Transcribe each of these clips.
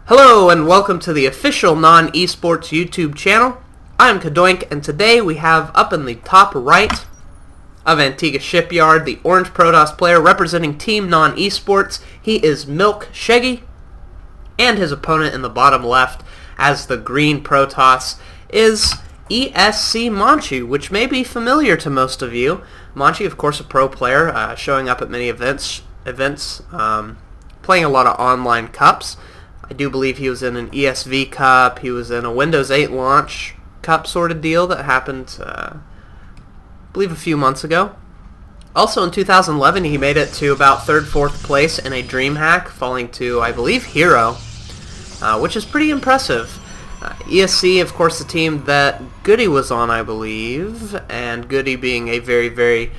Hello and welcome to the official NoN-eSports YouTube channel. I'm Kadoink, and today we have up in the top right of Antigua Shipyard the orange Protoss player representing Team NoN-eSports. He is NoN-Sheggi, and his opponent in the bottom left as the green Protoss is ESCmonchi, which may be familiar to most of you. Monchi, of course, a pro player, showing up at many events, playing a lot of online cups. I do believe he was in an ESV Cup. He was in a Windows 8 launch cup sort of deal that happened, I believe, a few months ago. Also in 2011, he made it to about 3rd, 4th place in a DreamHack, falling to, I believe, Hero, which is pretty impressive. ESC, of course, the team that Goody was on, I believe, and Goody being a very, very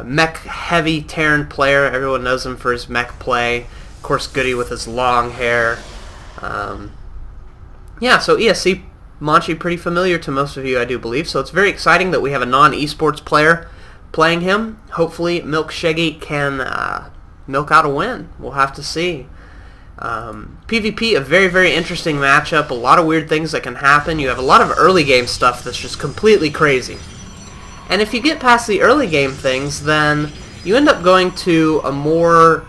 mech-heavy Terran player. Everyone knows him for his mech play. Of course, Goody with his long hair. Yeah, so ESCmonchi, pretty familiar to most of you, I do believe. So it's very exciting that we have a NoN-eSports player playing him. Hopefully, NoN-Sheggi can milk out a win. We'll have to see. PvP, a very, very interesting matchup. A lot of weird things that can happen. You have a lot of early game stuff that's just completely crazy. And if you get past the early game things, then you end up going to a more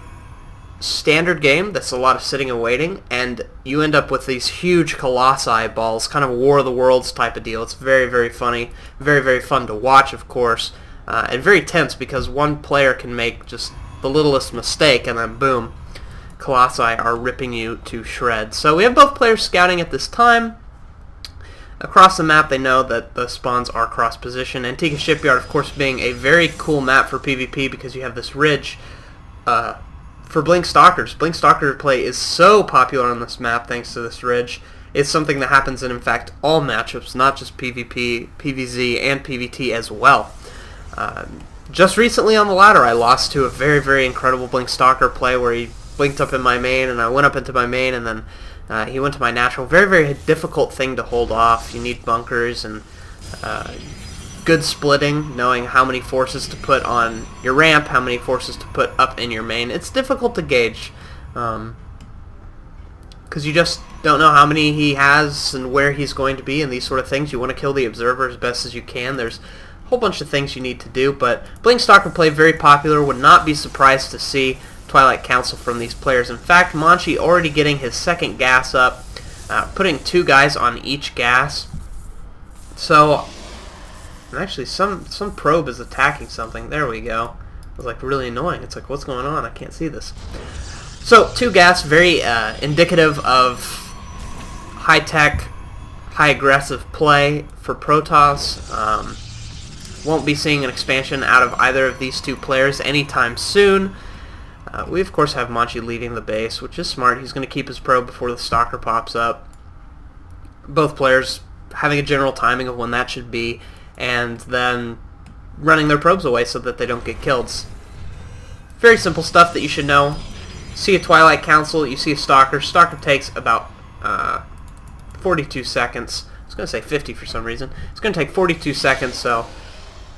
standard game that's a lot of sitting and waiting, and you end up with these huge colossi balls, kind of War of the Worlds type of deal. It's very, very funny, very, very fun to watch, of course, and very tense because one player can make just the littlest mistake and then boom, colossi are ripping you to shreds. So we have both players scouting at this time. Across the map, they know that the spawns are cross-position. Antigua Shipyard, of course, being a very cool map for PvP because you have this ridge for Blink Stalkers. Blink Stalker play is so popular on this map thanks to this ridge. It's something that happens in fact, all matchups, not just PvP, PvZ, and PvT as well. Just recently on the ladder, I lost to a very, very incredible Blink Stalker play where he blinked up in my main, and I went up into my main, and then he went to my natural. Very, very difficult thing to hold off. You need bunkers and good splitting, knowing how many forces to put on your ramp, how many forces to put up in your main. It's difficult to gauge because you just don't know how many he has and where he's going to be and these sort of things. You want to kill the observer as best as you can. There's a whole bunch of things you need to do, but Blink Stalker play very popular. Would not be surprised to see Twilight Council from these players. In fact, Monchi already getting his second gas up, putting 2 guys on each gas. So actually, some probe is attacking something. There we go. It was like really annoying. It's like, what's going on? I can't see this. So 2 gas, very indicative of high-tech, high-aggressive play for Protoss. Won't be seeing an expansion out of either of these 2 players anytime soon. We, of course, have Monchi leading the base, which is smart. He's going to keep his probe before the Stalker pops up. Both players having a general timing of when that should be, and then running their probes away so that they don't get killed. Very simple stuff that you should know. See a Twilight Council, you see a Stalker. Stalker takes about 42 seconds. I was going to say 50 for some reason. It's going to take 42 seconds, so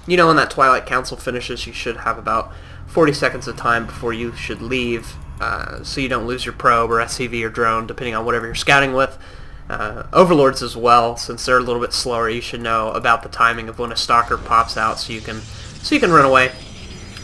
you know when that Twilight Council finishes, you should have about 40 seconds of time before you should leave, so you don't lose your probe or SCV or drone, depending on whatever you're scouting with. Overlords as well, since they're a little bit slower, you should know about the timing of when a Stalker pops out, so you can run away.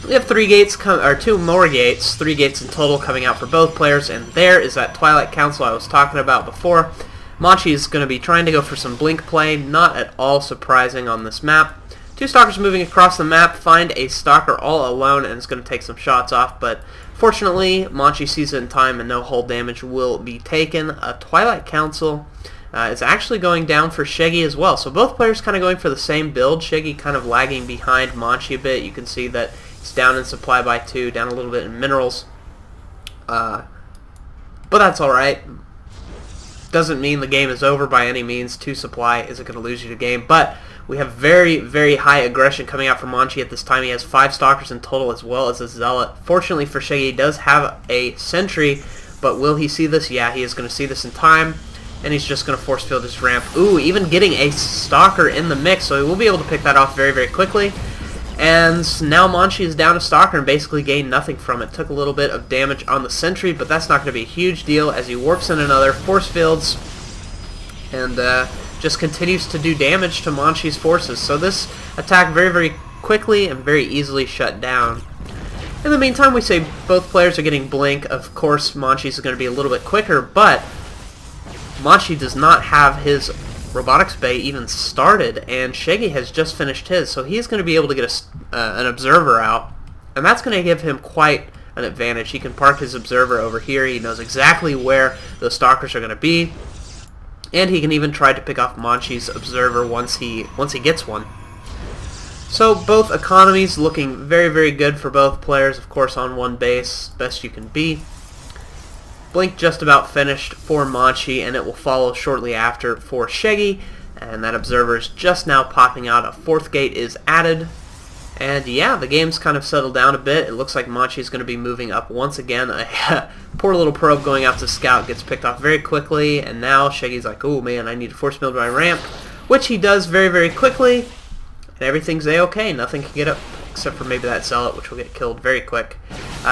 We have 3 gates, or 2 more gates, 3 gates in total coming out for both players, and there is that Twilight Council I was talking about before. Monchi is going to be trying to go for some blink play, not at all surprising on this map. 2 Stalkers moving across the map, find a Stalker all alone, and it's going to take some shots off, but fortunately, Monchi sees it in time and no hull damage will be taken. A Twilight Council is actually going down for Sheggi as well. So both players kind of going for the same build. Sheggi kind of lagging behind Monchi a bit. You can see that he's down in supply by 2, down a little bit in minerals. But that's alright. Doesn't mean the game is over by any means. 2 supply isn't going to lose you the game, but we have very, very high aggression coming out from Monchi at this time. He has 5 Stalkers in total as well as a Zealot. Fortunately for Sheggi, he does have a Sentry, but will he see this? Yeah, he is going to see this in time, and he's just going to force field his ramp. Ooh, even getting a Stalker in the mix, so he will be able to pick that off very, very quickly. And now Monchi is down a stalker and basically gained nothing from it. Took a little bit of damage on the sentry, but that's not going to be a huge deal as he warps in another, force fields, and just continues to do damage to Monchi's forces. So this attack very, very quickly and very easily shut down. In the meantime, we say both players are getting blink. Of course, Monchi's is going to be a little bit quicker, but Monchi does not have his robotics bay even started, and Sheggi has just finished his, so he's going to be able to get an observer out, and that's going to give him quite an advantage. He can park his observer over here. He knows exactly where the stalkers are going to be, and he can even try to pick off Monchi's observer once he gets one. So both economies looking very, very good for both players. Of course, on one base, best you can be. Blink just about finished for Monchi, and it will follow shortly after for Sheggi, and that observer is just now popping out. A fourth gate is added, and yeah, the game's kind of settled down a bit. It looks like Monchi is going to be moving up once again. A poor little probe going out to scout gets picked off very quickly, and now Sheggi's like, oh man, I need to force build my ramp, which he does very, very quickly, and everything's a-okay. Nothing can get up except for maybe that zealot, which will get killed very quick.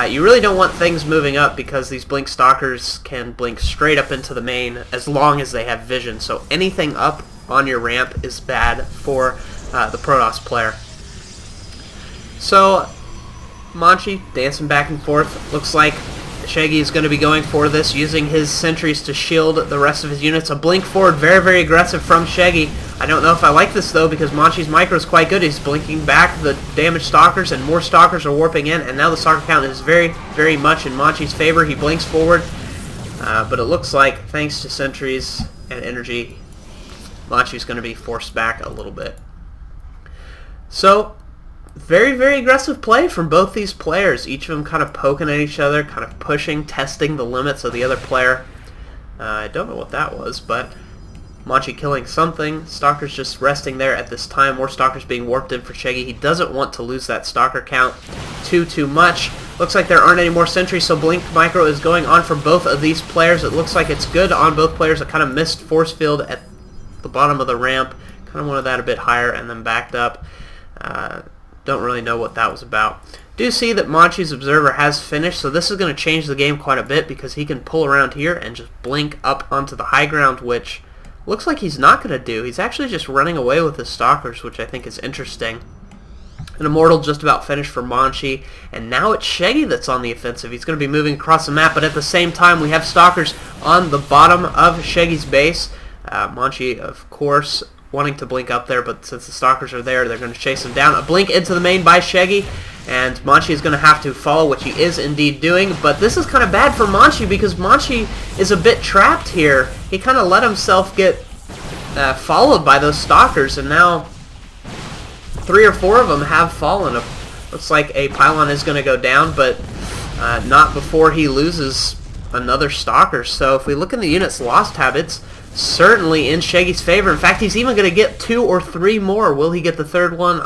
You really don't want things moving up because these blink stalkers can blink straight up into the main as long as they have vision. So anything up on your ramp is bad for the Protoss player. So Monchi dancing back and forth. Looks like Sheggi is going to be going for this, using his sentries to shield the rest of his units. A blink forward, very, very aggressive from Sheggi. I don't know if I like this, though, because Monchi's micro is quite good. He's blinking back the damaged stalkers, and more stalkers are warping in, and now the stalker count is very, very much in Monchi's favor. He blinks forward, but it looks like, thanks to sentries and energy, Monchi's going to be forced back a little bit. So very, very aggressive play from both these players. Each of them kind of poking at each other, kind of pushing, testing the limits of the other player. I don't know what that was, but Monchi killing something. Stalker's just resting there at this time. More stalkers being warped in for Sheggi. He doesn't want to lose that stalker count too much. Looks like there aren't any more sentries, so blink micro is going on for both of these players. It looks like it's good on both players. A kind of missed force field at the bottom of the ramp. Kind of wanted that a bit higher and then backed up. Don't really know what that was about. Do see that Monchi's observer has finished, so this is going to change the game quite a bit because he can pull around here and just blink up onto the high ground, which looks like he's not going to do. He's actually just running away with his stalkers, which I think is interesting. An immortal just about finished for Monchi, and now it's Sheggi that's on the offensive. He's going to be moving across the map, but at the same time we have stalkers on the bottom of Sheggi's base. Monchi, of course, wanting to blink up there, but since the stalkers are there, they're going to chase him down. A blink into the main by Sheggi, and Monchi is going to have to follow, which he is indeed doing. But this is kind of bad for Monchi because Monchi is a bit trapped here. He kind of let himself get followed by those stalkers, and now 3 or 4 of them have fallen. Looks like a pylon is going to go down, but not before he loses another stalker. So if we look in the units lost tab, it's certainly in Sheggi's favor. In fact, he's even going to get 2 or 3 more. Will he get the third one?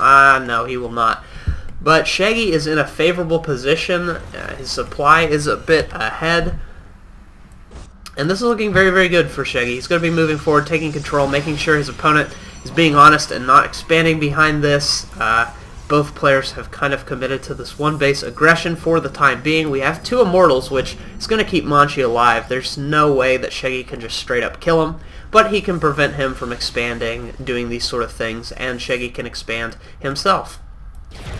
No, he will not. But Sheggi is in a favorable position. His supply is a bit ahead. And this is looking very, very good for Sheggi. He's going to be moving forward, taking control, making sure his opponent is being honest and not expanding behind this. Both players have kind of committed to this one base aggression for the time being. We have 2 immortals, which is going to keep Monchi alive. There's no way that Sheggi can just straight up kill him, but he can prevent him from expanding, doing these sort of things, and Sheggi can expand himself.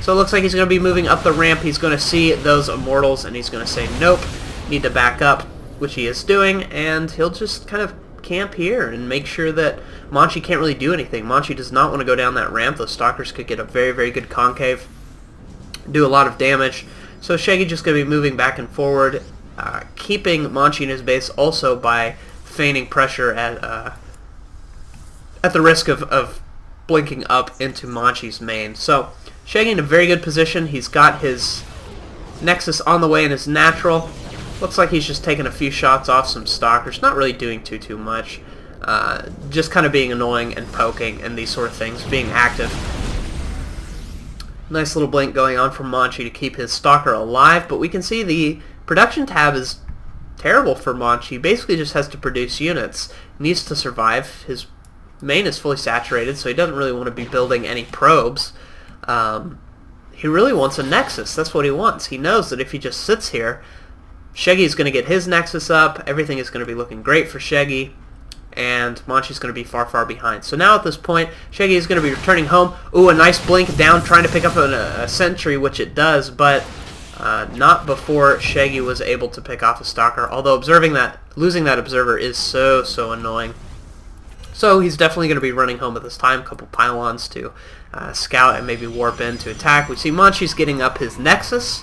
So it looks like he's going to be moving up the ramp. He's going to see those immortals, and he's going to say, nope, need to back up, which he is doing, and he'll just kind of camp here and make sure that Monchi can't really do anything. Monchi does not want to go down that ramp. Those stalkers could get a very, very good concave, do a lot of damage. So Sheggi just going to be moving back and forward, keeping Monchi in his base also by feigning pressure at the risk of blinking up into Monchi's main. So Sheggi in a very good position. He's got his Nexus on the way in his natural. Looks like he's just taking a few shots off some stalkers, not really doing too much. Just kind of being annoying and poking and these sort of things, being active. Nice little blink going on from Monchi to keep his stalker alive, but we can see the production tab is terrible for Monchi. He basically just has to produce units. He needs to survive. His main is fully saturated, so he doesn't really want to be building any probes. he really wants a Nexus. That's what he wants. He knows that if he just sits here, Sheggy's going to get his Nexus up, everything is going to be looking great for Sheggy, and Monchi's going to be far, far behind. So now at this point, Sheggy is going to be returning home. Ooh, a nice blink down, trying to pick up a sentry, which it does, but not before Sheggy was able to pick off a Stalker, although losing that Observer is so, so annoying. So he's definitely going to be running home at this time, a couple pylons to scout and maybe warp in to attack. We see Monchi's getting up his Nexus,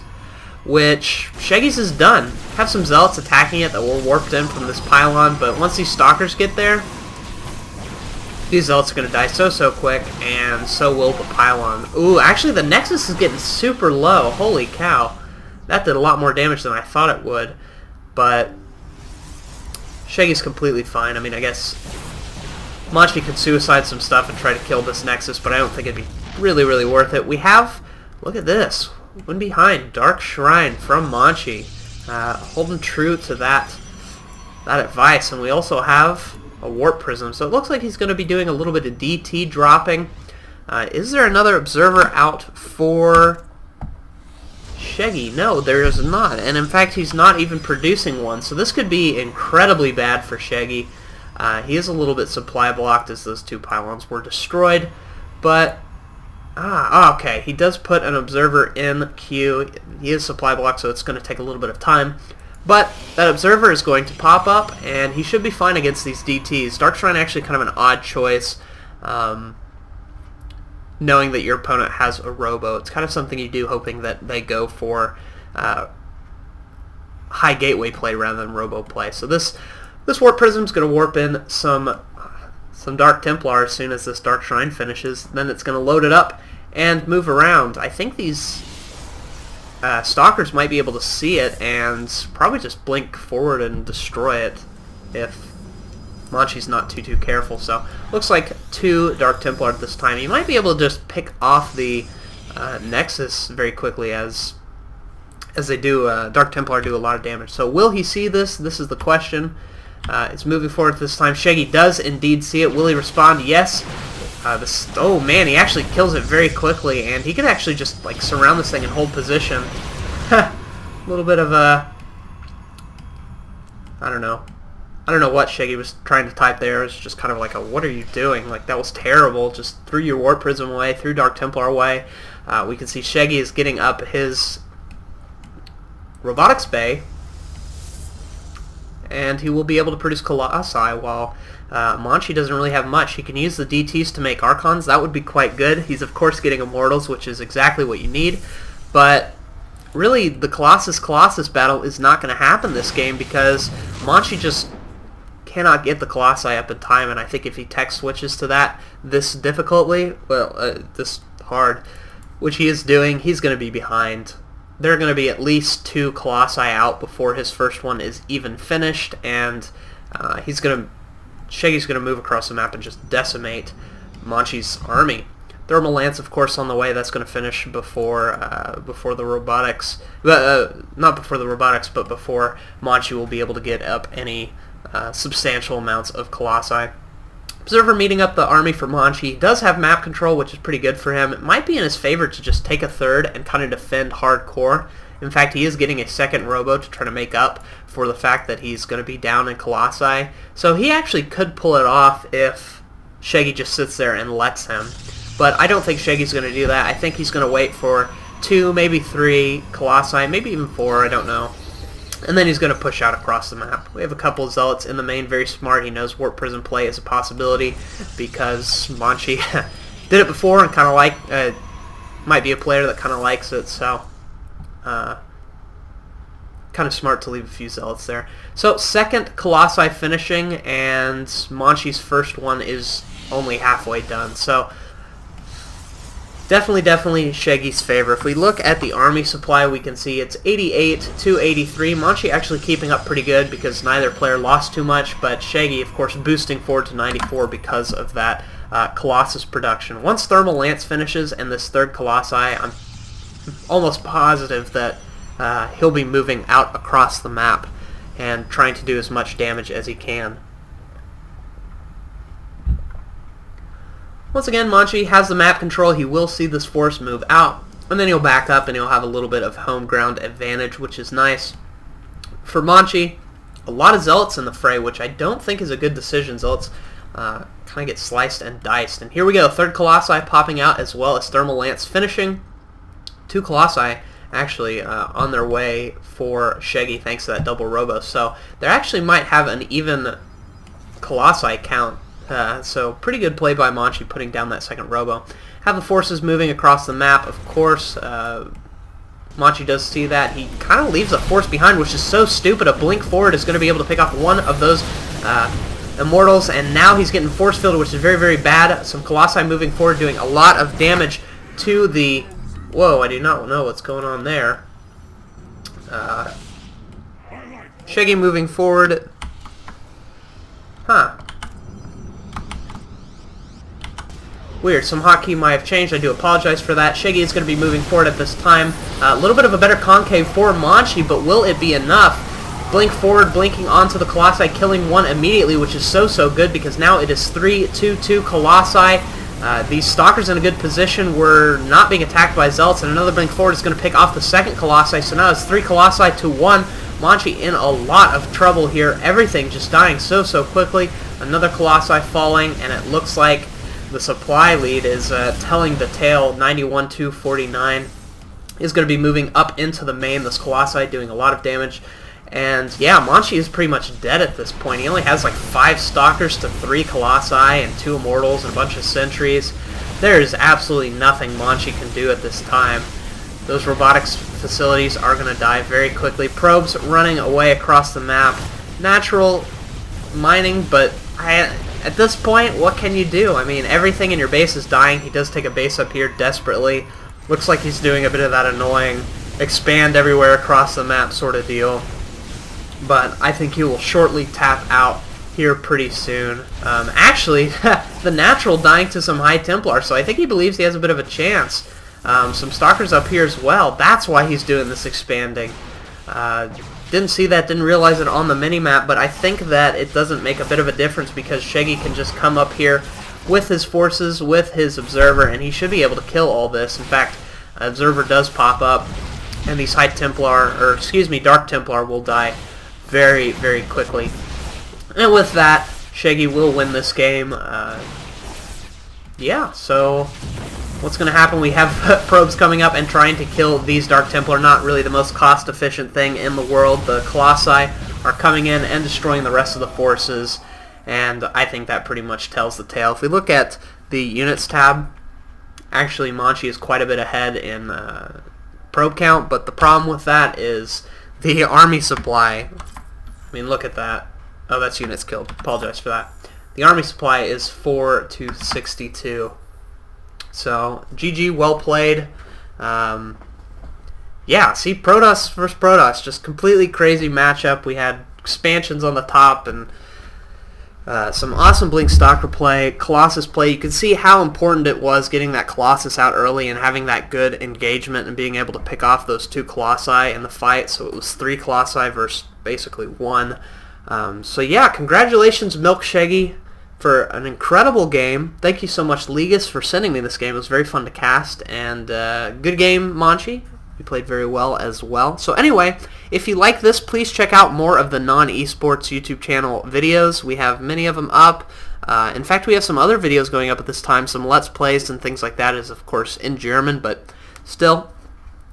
which Sheggy's is done. Have some Zealots attacking it that were warped in from this pylon, but once these Stalkers get there, these Zealots are going to die so, so quick, and so will the pylon. Ooh, actually the Nexus is getting super low. Holy cow. That did a lot more damage than I thought it would, but Sheggy's completely fine. I mean, I guess Monchi could suicide some stuff and try to kill this Nexus, but I don't think it'd be really, really worth it. We have, look at this, one behind, Dark Shrine from Monchi, holding true to that advice, and we also have a Warp Prism, so it looks like he's going to be doing a little bit of DT dropping. Is there another Observer out for Sheggy? No, there is not, and in fact he's not even producing one, so this could be incredibly bad for Sheggy. He is a little bit supply blocked as those two pylons were destroyed, but okay, he does put an Observer in queue. He is supply blocked, so it's going to take a little bit of time, but that Observer is going to pop up, and he should be fine against these DTs. Dark Shrine actually kind of an odd choice, knowing that your opponent has a Robo. It's kind of something you do, hoping that they go for high gateway play rather than Robo play. So this Warp Prism is going to warp in some Dark Templar as soon as this Dark Shrine finishes. Then it's going to load it up and move around. I think these Stalkers might be able to see it and probably just blink forward and destroy it if Monchi's not too careful. So looks like 2 Dark Templar at this time. He might be able to just pick off the Nexus very quickly as they do. Dark Templar do a lot of damage. So will he see this? This is the question. It's moving forward this time. Sheggy does indeed see it. Will he respond? Yes. Oh man, he actually kills it very quickly, and he can actually just like surround this thing and hold position. A little bit of a, I don't know what Sheggy was trying to type there. It was just kind of like a, what are you doing? Like, that was terrible. Just threw your Warp Prism away, threw Dark Templar away. We can see Sheggy is getting up his Robotics Bay, and he will be able to produce Colossi, while Monchi doesn't really have much. He can use the DTs to make Archons. That would be quite good. He's of course getting Immortals, which is exactly what you need, but really the Colossus battle is not going to happen this game because Monchi just cannot get the Colossi up in time, and I think if he tech switches to that this hard, which he is doing, he's going to be behind. There are going to be at least 2 Colossi out before his first one is even finished, and Sheggy's going to move across the map and just decimate Monchi's army. Thermal Lance, of course, on the way. That's going to finish before the robotics. Not before the robotics, but before Monchi will be able to get up any substantial amounts of Colossi. Observer meeting up the army for Monchi. He does have map control, which is pretty good for him. It might be in his favor to just take a third and kind of defend hardcore. In fact, he is getting a second Robo to try to make up for the fact that he's going to be down in Colossi. So he actually could pull it off if Sheggy just sits there and lets him. But I don't think Sheggy's going to do that. I think he's going to wait for 2, maybe 3 Colossi, maybe even 4, I don't know. And then he's going to push out across the map. We have a couple of Zealots in the main, very smart. He knows Warp Prism play is a possibility because Monchi did it before and kind of might be a player that kind of likes it, so kind of smart to leave a few Zealots there. So second Colossi finishing, and Monchi's first one is only halfway done. So definitely Sheggy's favor. If we look at the army supply, we can see it's 88 to 83. Monchi actually keeping up pretty good because neither player lost too much, but Sheggy, of course, boosting forward to 94 because of that Colossus production. Once Thermal Lance finishes and this third Colossi, I'm almost positive that he'll be moving out across the map and trying to do as much damage as he can. Once again, Monchi has the map control. He will see this force move out. and then he'll back up and he'll have a little bit of home ground advantage, which is nice. For Monchi, a lot of Zealots in the fray, which I don't think is a good decision. Zealots kind of get sliced and diced. And here we go, third Colossi popping out as well as Thermal Lance finishing. 2 Colossi actually on their way for Sheggi thanks to that double robo. So they actually might have an even Colossi count. So pretty good play by Monchi putting down that second robo. Have the forces moving across the map, of course. Monchi does see that. He kind of leaves a force behind, which is so stupid. A blink forward is going to be able to pick off one of those Immortals, and now he's getting force fielded, which is very, very bad. Some Colossi moving forward, doing a lot of damage to the... Whoa, I do not know what's going on there. Sheggi moving forward. Huh. Weird. Some hotkey might have changed. I do apologize for that. Sheggi is going to be moving forward at this time. A little bit of a better concave for Monchi, but will it be enough? Blink forward, blinking onto the Colossi, killing one immediately, which is so good because now it is 3-2-2 Colossi. These Stalkers in a good position were not being attacked by Zealots, and another blink forward is going to pick off the second Colossi, so now it's 3 Colossi to 1. Monchi in a lot of trouble here. Everything just dying so quickly. Another Colossi falling, and it looks like the supply lead is telling the tale. 91-49 is going to be moving up into the main. This Colossi doing a lot of damage. And yeah, Monchi is pretty much dead at this point. He only has like 5 Stalkers to 3 Colossi and 2 Immortals and a bunch of Sentries. There is absolutely nothing Monchi can do at this time. Those robotics facilities are going to die very quickly. Probes running away across the map. Natural mining, but at this point, what can you do? I mean, everything in your base is dying. He does take a base up here desperately. Looks like he's doing a bit of that annoying expand everywhere across the map sort of deal. But I think he will shortly tap out here pretty soon. Actually, the natural dying to some High Templar, so I think he believes he has a bit of a chance. Some Stalkers up here as well. That's why he's doing this expanding. Didn't see that, didn't realize it on the mini-map, but I think that it doesn't make a bit of a difference because Sheggi can just come up here with his forces, with his Observer, and he should be able to kill all this. In fact, Observer does pop up, and these Dark Templar will die very quickly. And with that, Sheggi will win this game. Yeah, so what's going to happen? We have probes coming up and trying to kill these Dark Templar. Not really the most cost-efficient thing in the world. The Colossi are coming in and destroying the rest of the forces, and I think that pretty much tells the tale. If we look at the units tab, actually Monchi is quite a bit ahead in probe count, but the problem with that is the army supply. I mean, look at that. Oh, that's units killed. Apologize for that. The army supply is 4-62. So, GG, well played. Yeah, see, Protoss versus Protoss, just completely crazy matchup. We had expansions on the top and some awesome Blink Stalker play, Colossus play. You can see how important it was getting that Colossus out early and having that good engagement and being able to pick off those 2 Colossi in the fight. So it was 3 Colossi versus basically 1. So yeah, congratulations NoN.Sheggi for an incredible game. Thank you so much, Legus, for sending me this game. It was very fun to cast, and good game, Monchi. You played very well as well. So anyway, if you like this, please check out more of the NoN-eSports YouTube channel videos. We have many of them up. In fact, we have some other videos going up at this time, some Let's Plays and things like that. Is of course in German, but still,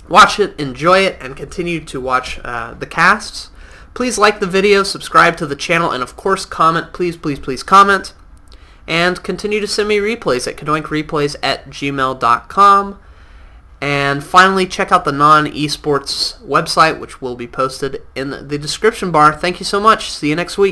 watch it, enjoy it, and continue to watch the casts. Please like the video, subscribe to the channel, and of course comment. Please comment. And continue to send me replays at kadoinkreplays@gmail.com. And finally, check out the NoN-eSports website, which will be posted in the description bar. Thank you so much. See you next week.